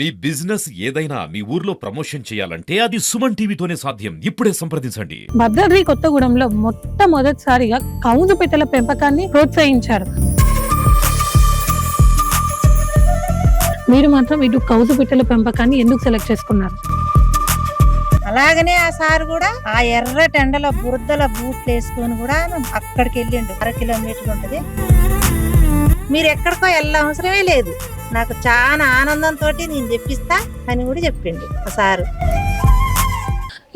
మీ business ఏదైనా మీ ఊర్లో promotion చేయాలంటే అది సుమన్ టీవీతోనే సాధ్యం. ఇప్పుడే సంప్రదించండి. భద్రాద్రి కొత్తగూడెంలో మొట్టమొదటిసారిగా కౌజు పిట్టల పెంపకాన్ని ప్రోత్సహించారు. మీరు మాత్రం ఇటు కౌజు పిట్టల పెంపకాన్ని ఎందుకు సెలెక్ట్ చేసుకున్నారు? అలాగనే ఆ సార్ కూడా ఆ ఎర్రటి ఎండలో బురదల బూట్లు వేసుకొని కూడా అక్కడికి వెళ్ళిండు. 1/2 కిలోమీటర్ ఉంటది. మీరు ఎక్కడికో వెళ్ళ అవసరమే లేదు, నాకు చాలా ఆనందంతో నేను చెప్పిస్తా అని కూడా చెప్పిండు ఆ సారు.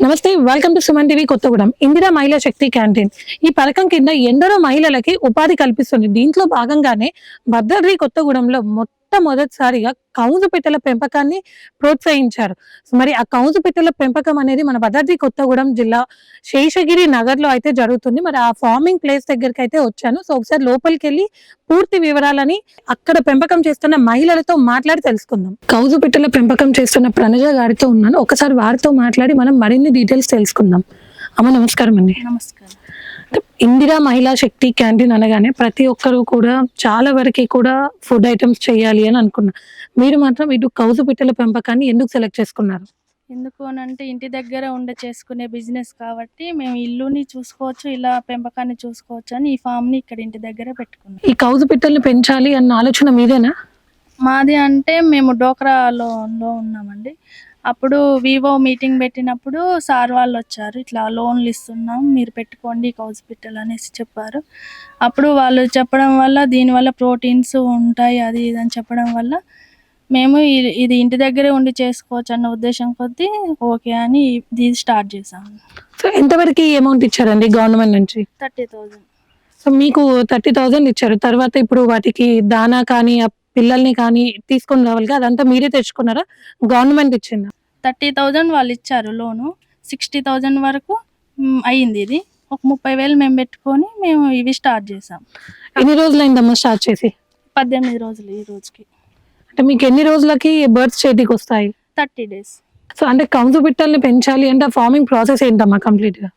నమస్తే, welcome to Suman TV Kothagudem. Indira మహిళా శక్తి క్యాంటీన్ ఈ పథకం కింద ఎందరో మహిళలకి ఉపాధి కల్పిస్తుంది. దీంట్లో భాగంగానే భద్రాద్రి కొత్తగూడెంలో మొట్టమొదటిసారిగా కౌజు పిట్టల పెంపకాన్ని ప్రోత్సహించారు. మరి ఆ కౌజు పిట్టల పెంపకం అనేది మన భద్రాద్రి కొత్తగూడెం జిల్లా శేషగిరి నగర్ లో అయితే జరుగుతుంది. మరి ఆ ఫార్మింగ్ ప్లేస్ దగ్గరికి అయితే వచ్చాను. సో ఒకసారి లోపలికి వెళ్ళి పూర్తి వివరాలని అక్కడ పెంపకం చేస్తున్న మహిళలతో మాట్లాడి తెలుసుకుందాం. కౌజు పిట్టల పెంపకం చేస్తున్న ప్రణజ గారితో ఉన్నాను. ఒకసారి వారితో మాట్లాడి మనం మరిన్ని డీటెయిల్స్ తెలుసుకుందాం. అమ్మ నమస్కారం అండి. నమస్కారం. ఇందిరా మహిళా శక్తి క్యాంటీన్ అనగానే ప్రతి ఒక్కరు కూడా చాలా వరకు కూడా ఫుడ్ ఐటమ్స్ చేయాలి అని అనుకున్నా. మీరు మాత్రం ఇటు కౌజు పిట్టల పెంపకాన్ని ఎందుకు సెలెక్ట్ చేసుకున్నారు? ఎందుకు అనంటే ఇంటి దగ్గర ఉండే చేసుకునే బిజినెస్ కాబట్టి మేము ఇల్లుని చూసుకోవచ్చు, ఇలా పెంపకాన్ని చూసుకోవచ్చు అని ఈ ఫామ్ని ఇక్కడ ఇంటి దగ్గర పెట్టుకున్నాం. ఈ కౌజు పిట్టల్ని పెంచాలి అన్న ఆలోచన మీదేనా? మాది అంటే మేము డోక్రాలో ఉన్నామండి. అప్పుడు వివో మీటింగ్ పెట్టినప్పుడు సార్ వాళ్ళు వచ్చారు, ఇట్లా లోన్లు ఇస్తున్నాం మీరు పెట్టుకోండి కౌజు పిట్టలు అనేసి చెప్పారు. అప్పుడు వాళ్ళు చెప్పడం వల్ల దీనివల్ల ప్రోటీన్స్ ఉంటాయి అది ఇది అని చెప్పడం వల్ల మేము ఇది ఇంటి దగ్గరే ఉండి చేసుకోవచ్చు అన్న ఉద్దేశం కొద్దీ ఓకే అని ఇది స్టార్ట్ చేసాము. సో ఎంతవరకు అమౌంట్ ఇచ్చారండి గవర్నమెంట్ నుంచి? 30,000. సో మీకు 30,000 ఇచ్చారు. తర్వాత ఇప్పుడు వాటికి దానా కానీ ఆ పిల్లల్ని కానీ తీసుకొని రావాలి కదా, అదంతా మీరే తెచ్చుకున్నారా, గవర్నమెంట్ ఇచ్చిందా? 30,000 వాళ్ళు ఇచ్చారు లోను. 60,000 వరకు అయ్యింది. ఇది ఒక 30,000 మేము పెట్టుకొని మేము ఇవి స్టార్ట్ చేసాం. ఎన్ని రోజులు అయిందమ్మా స్టార్ట్ చేసి? 18 రోజులు ఈ రోజుకి. అంటే మీకు ఎన్ని రోజులకి బర్డ్స్ చేతికి వస్తాయి? 30 days. సో అంటే కౌజు పిట్టల్ని పెంచాలి అంటే ఆ ఫార్మింగ్ ప్రాసెస్ ఏంటమ్మా కంప్లీట్ గా?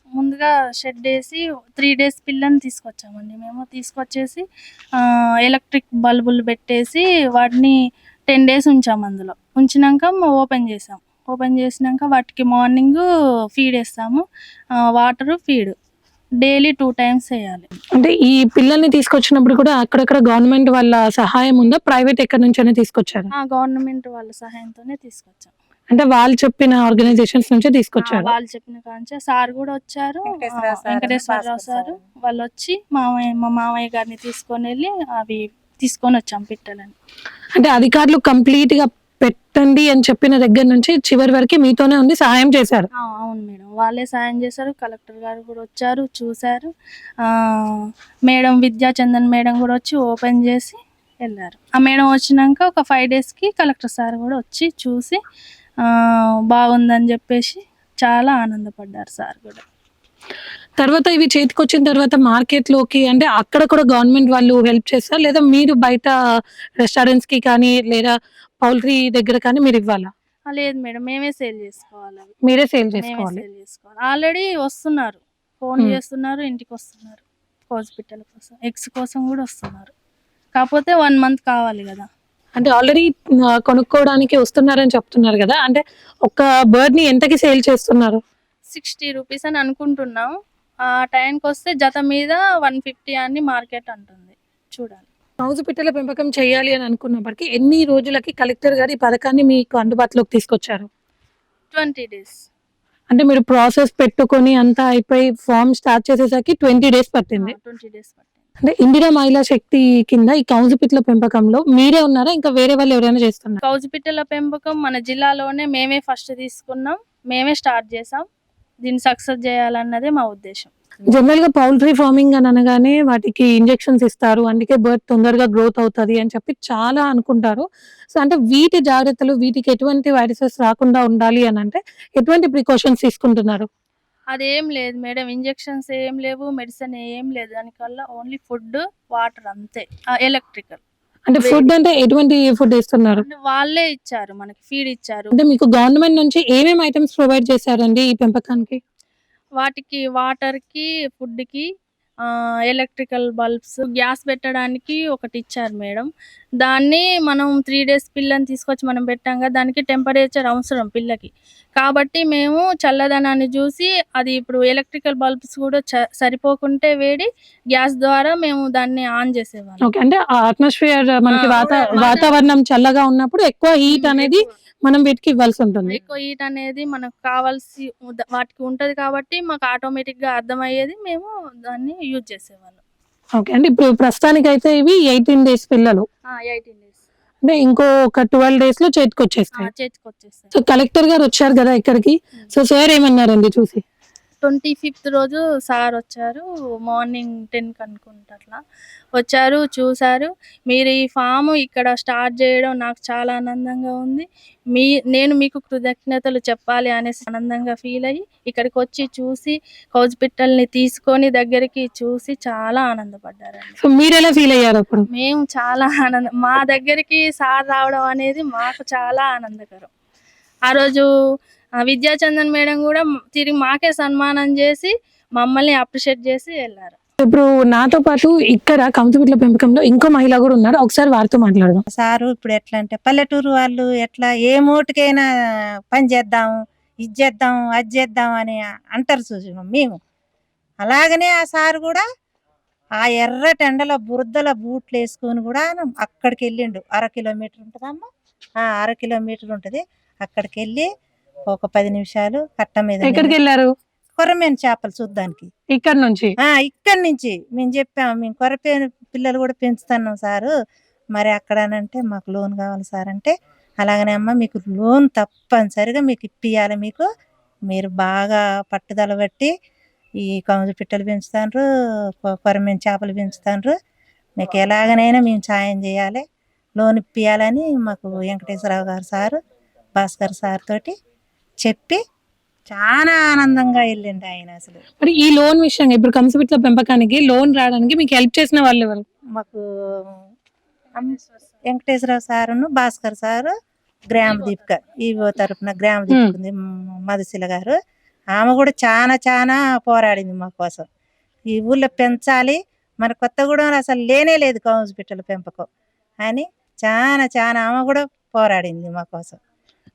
ముందుగా షెడ్ వేసి 3 days పిల్లని తీసుకొచ్చామండి. మేము తీసుకొచ్చేసి ఎలక్ట్రిక్ బల్బులు పెట్టేసి వాటిని 10 days ఉంచాము. అందులో ఉంచినాక ఓపెన్ చేసాం. ఓపెన్ చేసినాక వాటికి మార్నింగ్ ఫీడ్ వేస్తాము, వాటర్ ఫీడ్ డైలీ 2 times వేయాలి. అంటే ఈ పిల్లల్ని తీసుకొచ్చినప్పుడు కూడా అక్కడక్కడ గవర్నమెంట్ వాళ్ళ సహాయం ఉందా, ప్రైవేట్ ఎక్కడి నుంచైనా తీసుకొచ్చారు? గవర్నమెంట్ వాళ్ళ సహాయంతోనే తీసుకొచ్చాం. అంటే వాళ్ళు చెప్పిన ఆర్గనైజేషన్స్ నుంచే తీసుకొచ్చారు? వాళ్ళు చెప్పిన కాంచే సార్ కూడా వచ్చారు, వెంకటేశ్వరరావు సార్ వాళ్ళు వచ్చి మా మామయ్య గారిని తీసుకొని వెళ్ళి అవి తీసుకొని వచ్చాం పిట్టలని. అంటే అధికారులు కంప్లీట్ గా పెట్టండి అని చెప్పిన దగ్గర నుంచి చివరి వరకు మీతోనే ఉంది, సహాయం చేశారు? అవును మేడం, వాళ్ళే సాయం చేశారు. కలెక్టర్ గారు కూడా వచ్చారు, చూశారు. మేడం విద్యాచందన్ మేడం కూడా వచ్చి ఓపెన్ చేసి వెళ్ళారు. ఆ మేడం వచ్చినాక ఒక 5 daysకి కలెక్టర్ సార్ కూడా వచ్చి చూసి బాగుందని చెప్పేసి చాలా ఆనందపడ్డారు సార్ కూడా. తర్వాత ఇవి చేతికి వచ్చిన తర్వాత మార్కెట్ లోకి అంటే అక్కడ కూడా గవర్నమెంట్ వాళ్ళు హెల్ప్ చేస్తారు, లేదా మీరు బయట రెస్టారెంట్స్ కి కానీ లేదా పౌల్ట్రీ దగ్గర కానీ మీరు ఇవ్వాలా? లేదు మేడం, మేమే సేల్ చేసుకోవాలి. మీరే సేల్ చేసుకోవాలి? ఆల్రెడీ వస్తున్నారు, ఫోన్ చేస్తున్నారు, ఇంటికి వస్తున్నారు. కౌజు పిట్టల కోసం, ఎగ్స్ కోసం కూడా వస్తున్నారు. కాకపోతే 1 month కావాలి కదా. అంటే ఆల్రెడీ కొనుక్కోవడానికి వస్తున్నారని చెప్తున్నారు కదా, అంటే ఒక బర్డ్ ని ఎంతకి సేల్ చేస్తున్నారు? 60 rupees అని అనుకుంటున్నాం. ఆ టైంకి వస్తే జత మీద 150 అని మార్కెట్ అంటుంది, చూడాలి. కౌజు పిట్టల పెంపకం చేయాలి అని అనుకున్నప్పటికీ ఎన్ని రోజులకి కలెక్టర్ గారు ఈ పథకాన్ని మీకు అందుబాటులోకి తీసుకొచ్చారు? 20 days. అంటే మీరు ప్రాసెస్ పెట్టుకొని అంతా అయిపోయి ఫామ్ స్టార్ట్ చేసేసరికి 20 days పట్టింది. 20 days పట్టింది. అంటే ఇందిరా మహిళా శక్తి కింద ఈ కౌజు పిట్టల పెంపకంలో మీరే ఉన్నారా, ఇంకా వేరే వాళ్ళు ఎవరైనా చేస్తున్నారు? కౌజు పిట్టల పెంపకం మన జిల్లాలోనే మేమే ఫస్ట్ తీసుకున్నాం, మేమే స్టార్ట్ చేసాం. దీన్ని సక్సెస్ చేయాలన్నదే మా ఉద్దేశం. జనరల్ గా పౌల్ట్రీ ఫార్మింగ్ అని అనగానే వాటికి ఇంజెక్షన్స్ ఇస్తారు, అందుకే బర్డ్ తొందరగా గ్రోత్ అవుతుంది అని చెప్పి చాలా అనుకుంటారు. సో అంటే వీటి జాగ్రత్తలు, వీటికి ఎటువంటి వైరసెస్ రాకుండా ఉండాలి అని అంటే ఎటువంటి ప్రికాషన్స్ తీసుకుంటున్నారు? అదేం లేదు మేడం, ఇంజెక్షన్స్ ఏం లేవు, మెడిసిన్ ఏం లేదు. దానికల్లా ఓన్లీ ఫుడ్, వాటర్ అంతే. ఎలక్ట్రికల్ అంటే ఫుడ్ అంటే ఎటువంటి ఫుడ్ ఇస్తున్నారు? వాళ్ళే ఇచ్చారు, మనకి ఫీడ్ ఇచ్చారు. అంటే మీకు గవర్నమెంట్ నుంచి ఏమేమి ఐటమ్స్ ప్రొవైడ్ చేశారండి ఈ పెంపకానికి? వాటికి వాటర్ కి, ఫుడ్ కి, ఎలక్ట్రికల్ బల్బ్స్, గ్యాస్ పెట్టడానికి ఒకటి ఇచ్చారు మేడం. దాన్ని మనం 3 డేస్ పిల్లని తీసుకొచ్చి మనం పెట్టాం కదా, దానికి టెంపరేచర్ అవసరం పిల్లకి. కాబట్టి మేము చల్లదనాన్ని చూసి అది ఇప్పుడు ఎలక్ట్రికల్ బల్బ్స్ కూడా సరిపోకుంటే వేడి గ్యాస్ ద్వారా మేము దాన్ని ఆన్ చేసేవాళ్ళం. ఓకే, అంటే అట్మాస్ఫియర్ మనకి వాతావరణం వాతావరణం చల్లగా ఉన్నప్పుడు ఎక్కువ హీట్ అనేది మనం వీటికి ఇవ్వాల్సి ఉంటుంది. ఎక్కువ హీట్ అనేది మనకు కావాల్సి వాటికి ఉంటది కాబట్టి మాకు ఆటోమేటిక్ గా అర్థమయ్యేది, మేము దాన్ని యూజ్ చేసేవాళ్ళం. ఓకే, అంటే ఇప్పుడు ప్రస్తుతానికి అయితే ఇవి 18 డేస్ పిల్లలు, 18 డేస్ అంటే ఇంకో ఒక 12 డేస్ లో చేతికి వచ్చేస్తాయి. చేతికి వచ్చేస్తాయి. సో కలెక్టర్ గారు వచ్చారు కదా ఇక్కడికి, సో సార్ ఏమన్నారండి చూసి? 25th రోజు సార్ వచ్చారు, మార్నింగ్ 10కి అనుకుంటా అట్లా వచ్చారు, చూశారు. మీరు ఈ ఫామ్ ఇక్కడ స్టార్ట్ చేయడం నాకు చాలా ఆనందంగా ఉంది. నేను మీకు కృతజ్ఞతలు చెప్పాలి అనేసి ఆనందంగా ఫీల్ అయ్యి ఇక్కడికి వచ్చి చూసి కౌజు పిట్టల్ని తీసుకొని దగ్గరికి చూసి చాలా ఆనందపడ్డారండి. సో మీరు ఎలా ఫీల్ అయ్యారు అప్పుడు? మేము చాలా మా దగ్గరికి సార్ రావడం అనేది మాకు చాలా ఆనందకరం. ఆ రోజు విద్యాచందన్ మేడం కూడా తిరిగి మాకే సన్మానం చేసి మమ్మల్ని అప్రిషియేట్ చేసి వెళ్ళారు. ఇప్పుడు నాతో పాటు ఇక్కడ కౌజుపిట్ల పెంపకంలో ఇంకో మహిళ కూడా ఉన్నారు, ఒకసారి వారితో మాట్లాడదాం. సారు ఇప్పుడు ఎట్లా అంటే పల్లెటూరు వాళ్ళు ఎట్లా ఏ మూటికైనా పని చేద్దాం, ఇది చేద్దాం, అది చేద్దాం అని అంటారు చూసినాం మేము. అలాగనే ఆ సారు కూడా ఆ ఎర్రటి ఎండలో బురదల బూట్లు వేసుకొని కూడా అక్కడికి వెళ్ళిండు. 1/2 కిలోమీటర్ ఉంటుందమ్మా, 1/2 కిలోమీటర్ ఉంటుంది. అక్కడికి వెళ్ళి ఒక 10 నిమిషాలు కట్ట మీద ఎక్కడికి వెళ్ళారు? కొరమేను చేపలు చూద్దానికి. ఇక్కడ నుంచి? ఇక్కడి నుంచి మేము చెప్పాము, మేము కొరపేను పిల్లలు కూడా పెంచుతున్నాం సారు, మరి అక్కడనంటే మాకు లోన్ కావాలి సార్ అంటే, అలాగనే అమ్మ మీకు లోన్ తప్పనిసరిగా మీకు ఇప్పియాలి, మీకు మీరు బాగా పట్టుదల బట్టి ఈ కౌజు పిట్టలు పెంచుతాండ్రు, కొరమేను చేపలు పెంచుతాండ్రు, మీకు ఎలాగనైనా మేము సాయం చేయాలి, లోన్ ఇప్పియాలని మాకు వెంకటేశ్వరరావు గారు సారు భాస్కర్ సార్ తోటి చెప్పి చాలా ఆనందంగా వెళ్ళిండు ఆయన. అసలు మరి ఈ లోన్ విషయంగా ఇప్పుడు కౌజుపిట్ల పెంపకానికి లోన్ రావడానికి మీకు హెల్ప్ చేసిన వాళ్ళు ఎవరు? మాకు వెంకటేశ్వరరావు సారును భాస్కర్ సారు, గ్రామ దీపిక ఈవో తరపున గ్రామ దీపిక ఉంది మధుశీల గారు, ఆమె కూడా చాలా చాలా పోరాడింది మా కోసం. ఈ ఊళ్ళో పెంచాలి, మన కొత్తగూడెంలో అసలు లేనే లేదు కౌజు పిట్టల పెంపకం అని చాలా చాలా ఆమె కూడా పోరాడింది మా కోసం.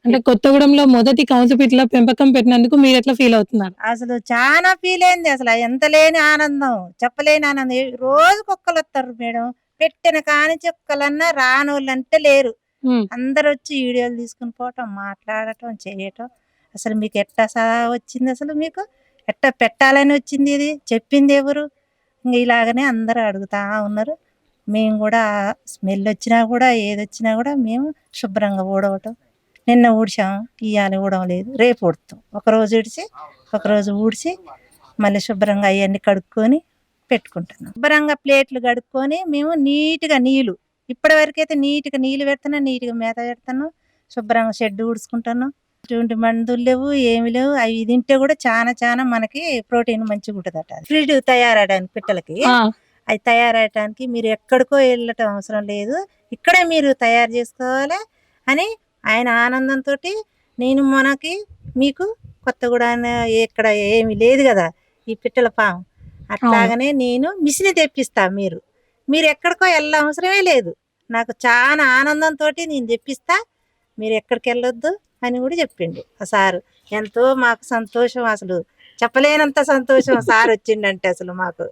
అంటే కొత్తగూడెంలో మొదటి కౌజుపిట్ల పెంపకం పెట్టినందుకు మీరు ఎట్లా ఫీల్ అవుతున్నారు? అసలు చాలా ఫీల్ అయింది, అసలు ఎంత లేని ఆనందం, చెప్పలేని ఆనందం. రోజు కుక్కలు వస్తారు మేడం, పెట్టిన కాని కుక్కలన్నా రానోళ్ళు అంటే లేరు. అందరు వచ్చి వీడియోలు తీసుకుని పోవటం, మాట్లాడటం, చేయటం. అసలు మీకు ఎట్టా వచ్చింది, అసలు మీకు ఎట్టా పెట్టాలని వచ్చింది, ఇది చెప్పింది ఎవరు? ఇంక ఇలాగనే అందరూ అడుగుతా ఉన్నారు. మేము కూడా స్మెల్ వచ్చినా కూడా ఏది వచ్చినా కూడా మేము శుభ్రంగా ఊడవటం. నిన్న ఊడ్చాము, ఇవాళ ఊడడం లేదు, రేపు ఊడుతాం. ఒకరోజు ఊడిచి ఒకరోజు ఊడ్చి మళ్ళీ శుభ్రంగా అవన్నీ కడుక్కొని పెట్టుకుంటున్నాం. శుభ్రంగా ప్లేట్లు కడుక్కొని మేము నీట్గా నీళ్ళు, ఇప్పటి వరకు అయితే నీట్గా నీళ్ళు పెడుతున్నాం, నీట్గా మేత పెడుతున్నాం, శుభ్రంగా షెడ్ ఊడ్చుకుంటున్నాం. ఇటువంటి మందులు లేవు, ఏమి లేవు. అవి తింటే కూడా చాలా చాలా మనకి ప్రోటీన్ మంచిగా ఉంటుందట. ఫీడ్ తయారవడానికి పిట్టలకి, అది తయారవడానికి మీరు ఎక్కడికో వెళ్ళటం అవసరం లేదు, ఇక్కడే మీరు తయారు చేసుకోవాలి అని ఆయన ఆనందంతో. నేను మనకి మీకు కొత్తగూడెం ఇక్కడ ఏమి లేదు కదా ఈ పిట్టల ఫామ్, అట్లాగనే నేను మిషన్ తెప్పిస్తా, మీరు ఎక్కడికో వెళ్ళ అవసరమే లేదు, నాకు చాలా ఆనందంతో నేను తెప్పిస్తా, మీరు ఎక్కడికి వెళ్ళొద్దు అని కూడా చెప్పిండు ఆ సారు. ఎంతో మాకు సంతోషం, అసలు చెప్పలేనంత సంతోషం సార్ వచ్చిండంటే అసలు మాకు.